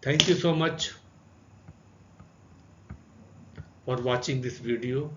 Thank you so much for watching this video.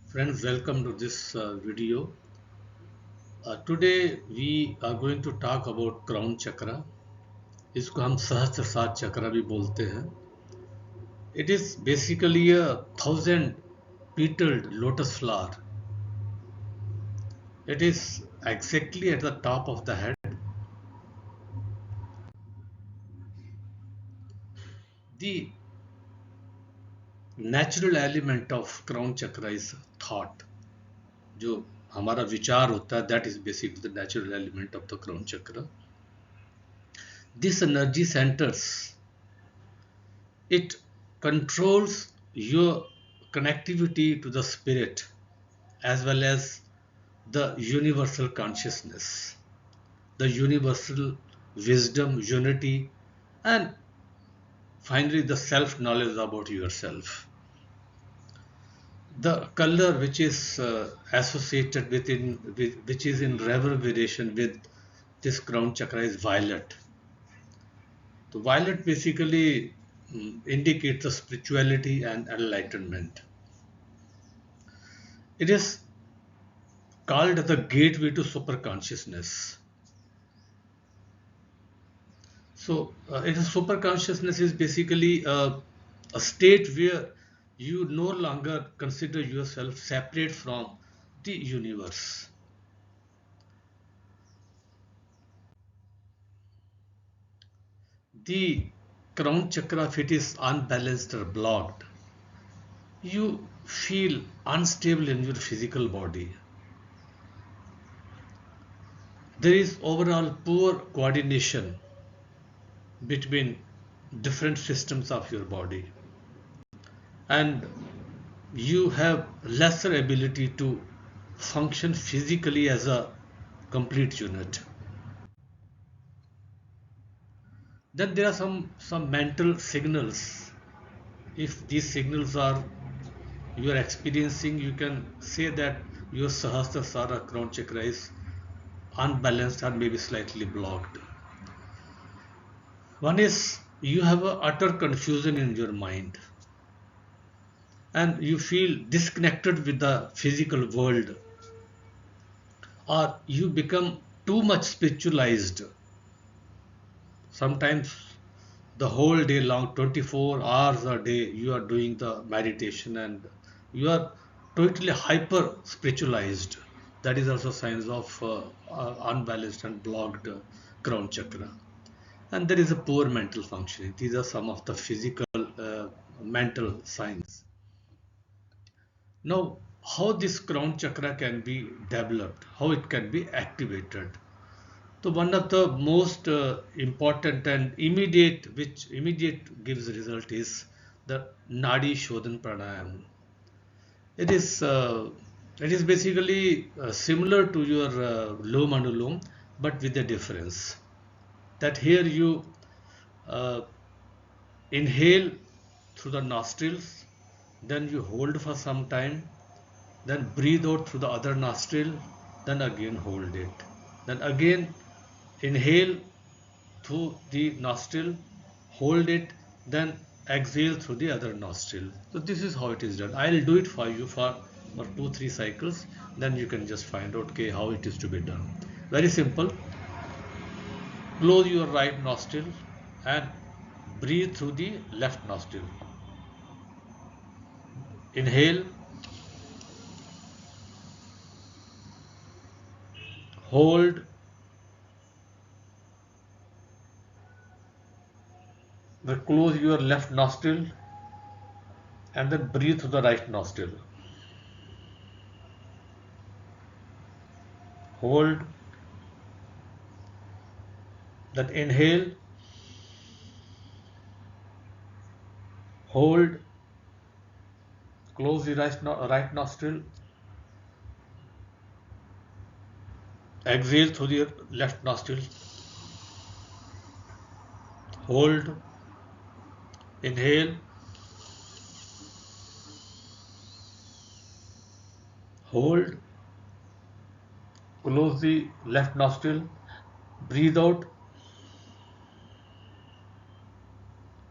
Friends, welcome to this video. Today we are going to talk about crown chakra. इसको हम सहस्त्र सात चक्र भी बोलते हैं. It is basically a 1,000 petaled lotus flower. It is exactly at the top of the head. The natural element of crown chakra is thought. जो हमारा विचार होता है, that is basically the natural element of the crown chakra. This energy centers, it controls your connectivity to the spirit as well as the universal consciousness, the universal wisdom, unity, and finally the self knowledge about yourself. The color which is associated which is in reverberation with this crown chakra is violet. So violet basically indicates the spirituality and enlightenment. It is called the gateway to super consciousness. So it is super consciousness is basically a state where you no longer consider yourself separate from the universe. The crown chakra, if it is unbalanced or blocked, you feel unstable in your physical body. There is overall poor coordination between different systems of your body, and you have lesser ability to function physically as a complete unit. Then there are some mental signals. If these signals are you are experiencing, you can say that your sahasrara crown chakra is unbalanced or maybe slightly blocked. One is you have a utter confusion in your mind and you feel disconnected with the physical world, or you become too much spiritualized. Sometimes the whole day long, 24 hours a day, you are doing the meditation and you are totally hyper spiritualized. That is also signs of unbalanced and blocked crown chakra. And there is a poor mental functioning. These are some of the physical mental signs. Now, how this crown chakra can be developed, how it can be activated. So one of the most important and which immediate gives result is the Nadi Shodhan Pranayam. It is basically similar to your Lom Anulom, but with a difference. That here you uh, inhale through the nostrils, then you hold for some time, then breathe out through the other nostril, then again hold it. Then again inhale through the nostril, hold it, then exhale through the other nostril. So this is how it is done. I'll do it for you for 2-3 cycles, then you can just find out okay, how it is to be done. Very simple. Close your right nostril and breathe through the left nostril. Inhale, hold, then close your left nostril and then breathe through the right nostril. Hold, then inhale, hold, close the right nostril, exhale through the left nostril, hold, Inhale, hold, close the left nostril, breathe out,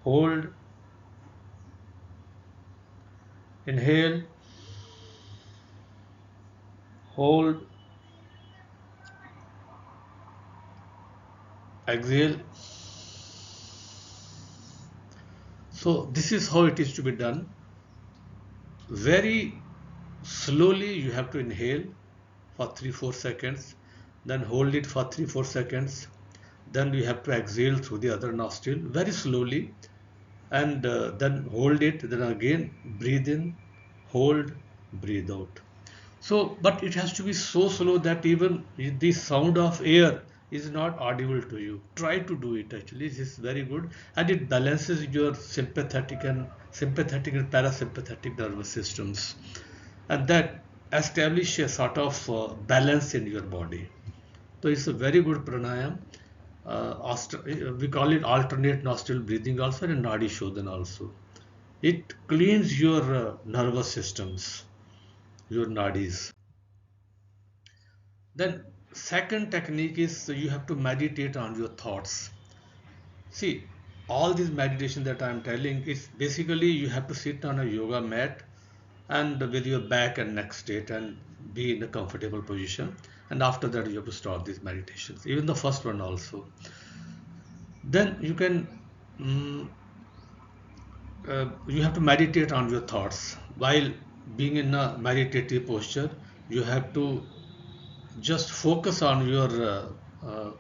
hold, inhale, hold, exhale. So this is how it is to be done. Very slowly you have to inhale for 3-4 seconds, then hold it for 3-4 seconds, then you have to exhale through the other nostril very slowly, and then hold it, then again breathe in, hold, breathe out. So, but it has to be so slow that even the sound of air is not audible to you. Try to do it actually. This is very good, and it balances your sympathetic and parasympathetic nervous systems, and that establish a sort of balance in your body. So it's a very good pranayam. We call it alternate nostril breathing also, and nadi shodhana also. It cleans your nervous systems, your nadis. Then second technique is you have to meditate on your thoughts. See, all this meditation that I am telling, it's basically you have to sit on a yoga mat and with your back and neck straight and be in a comfortable position. And after that, you have to start these meditations, even the first one also. Then you can, mm, you have to meditate on your thoughts. While being in a meditative posture, you have to just focus on your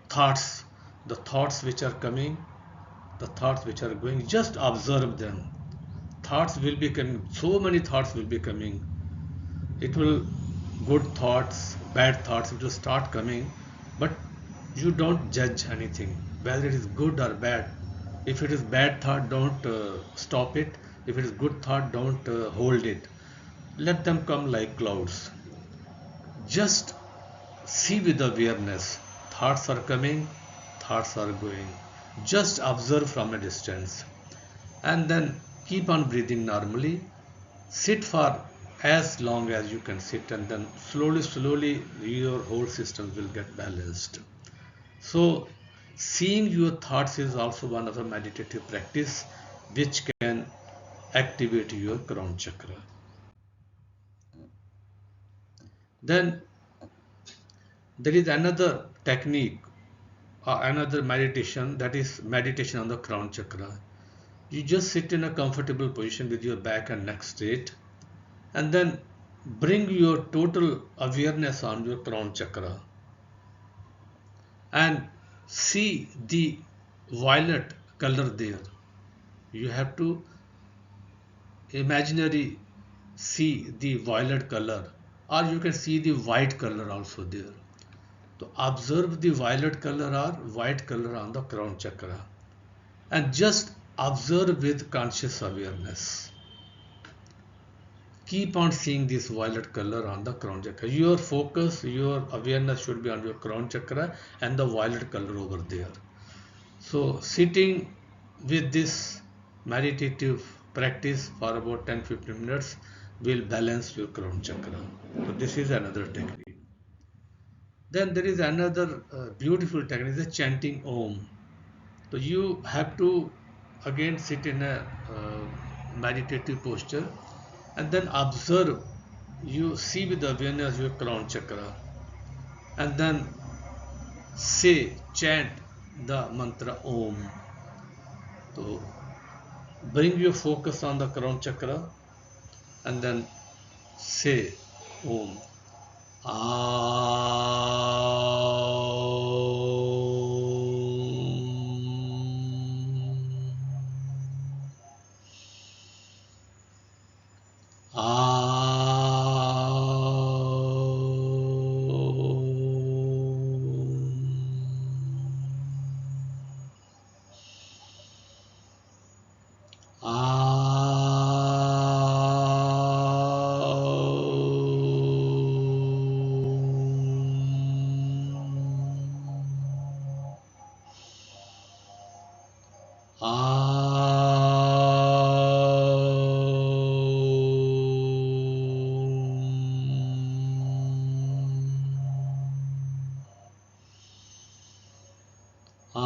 thoughts, the thoughts which are coming, the thoughts which are going. Just observe them. Thoughts will be coming, so many thoughts will be coming. It will, good thoughts, bad thoughts, it will start coming, but you don't judge anything, whether it is good or bad. If it is bad thought, don't stop it. If it is good thought, don't hold it. Let them come like clouds. Just see with awareness. Thoughts are coming, thoughts are going. Just observe from a distance. And then keep on breathing normally. Sit for as long as you can sit, and then slowly, slowly, your whole system will get balanced. So, seeing your thoughts is also one of the meditative practice which can activate your crown chakra. Then there is another technique, another meditation, that is meditation on the crown chakra. You just sit in a comfortable position with your back and neck straight, and then bring your total awareness on your crown chakra and see the violet color there. You have to imaginary see the violet color, or you can see the white color also there. So observe the violet color or white color on the crown chakra, and just observe with conscious awareness. Keep on seeing this violet color on the crown chakra. Your focus, your awareness should be on your crown chakra and the violet color over there. So sitting with this meditative practice for about 10-15 minutes will balance your crown chakra. So this is another technique. Then there is another beautiful technique, the chanting Om. So you have to again sit in a meditative posture, and then observe. You see with awareness your crown chakra, and then say, chant the mantra Om. So bring your focus on the crown chakra and then say Om. So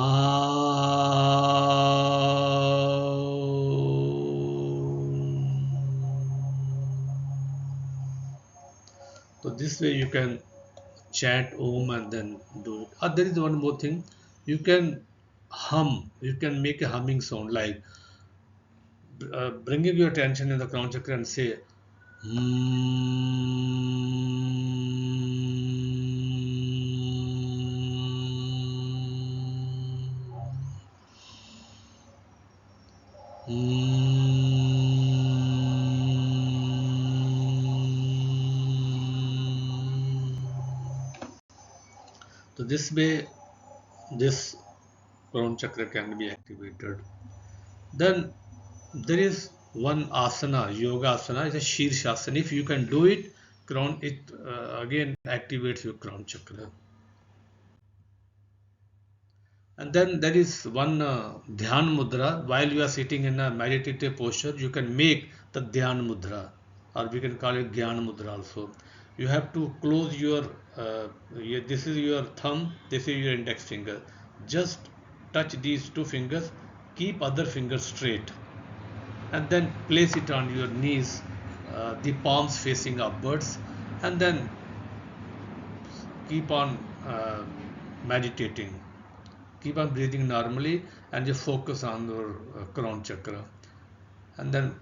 this way you can chant Om and then do it. There is one more thing. You can hum. You can make a humming sound like bringing your attention in the crown chakra and say So this way, this crown chakra can be activated. Then there is one asana, yoga asana, is a shirshasana. If you can do it, crown it again activates your crown chakra. And then there is one dhyan mudra. While you are sitting in a meditative posture, you can make the dhyan mudra, or we can call it gyan mudra also. You have to close your, this is your thumb, this is your index finger. Just touch these two fingers, keep other fingers straight, and then place it on your knees, the palms facing upwards, and then keep on meditating. Keep on breathing normally and just focus on your crown chakra, and then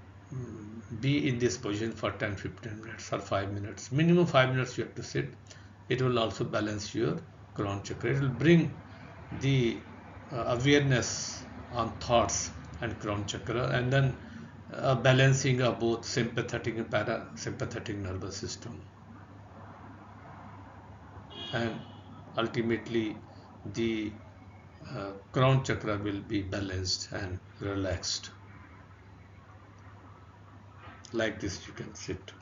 be in this position for 10-15 minutes or 5 minutes. Minimum 5 minutes you have to sit. It will also balance your crown chakra. It will bring the awareness on thoughts and crown chakra, and then balancing of both sympathetic and parasympathetic nervous system, and ultimately the crown chakra will be balanced and relaxed. Like this you can sit.